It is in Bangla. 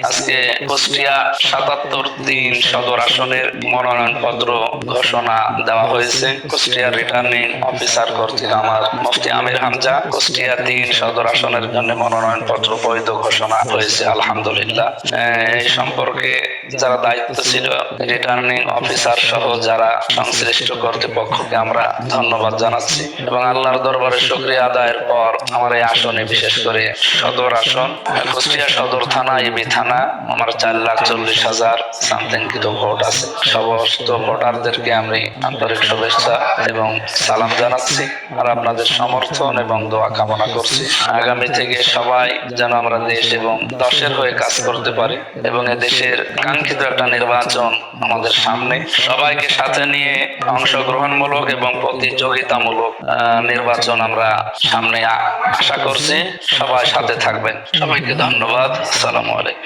আজকে কুষ্টিয়া ৭৭-৩ সদর আসনের মনোনয়নপত্র ঘোষণা দেওয়া হয়েছে কুষ্টিয়া রিটার্নিং অফিসার কর্তৃক আমার মুফতি আমির হামজা। কুষ্টিয়া ৩ সদর আসনের জন্য মনোনয়নপত্র বৈধ ঘোষণা হয়েছে আলহামদুলিল্লাহ। এই সম্পর্কে যারা দায়িত্ব ছিল রিটার্নিং অফিসার সহ যারা সংশ্লিষ্ট কর্তৃপক্ষকে আমরা ধন্যবাদ জানাচ্ছি এবং আল্লাহর দরবারে শুকরিয়া আদায়ের পর আমার এই আসনে বিশেষ করে সদর আসন কুষ্টিয়া সদর থানা এবি থানা আমার 4,40,000 সামথিং কিছু ভোট আছে। সমস্ত ভোটারদেরকে আমি আন্তরিক শুভেচ্ছা এবং সালাম জানাচ্ছি আর আপনাদের সমর্থন এবং দোয়া কামনা করছি। আগামী থেকে সবাই যেন আমরা দেশ এবং দশের হয়ে কাজ করতে পারি এবং এদেশের কাঙ্ক্ষিত একটা নির্বাচন আমাদের সামনে, সবাইকে সাথে নিয়ে অংশগ্রহণমূলক এবং প্রতিযোগিতামূলক নির্বাচন আমরা সামনে আশা করছি। সবাই সাথে থাকবেন। সবাইকে ধন্যবাদ। আসসালামু আলাইকুম।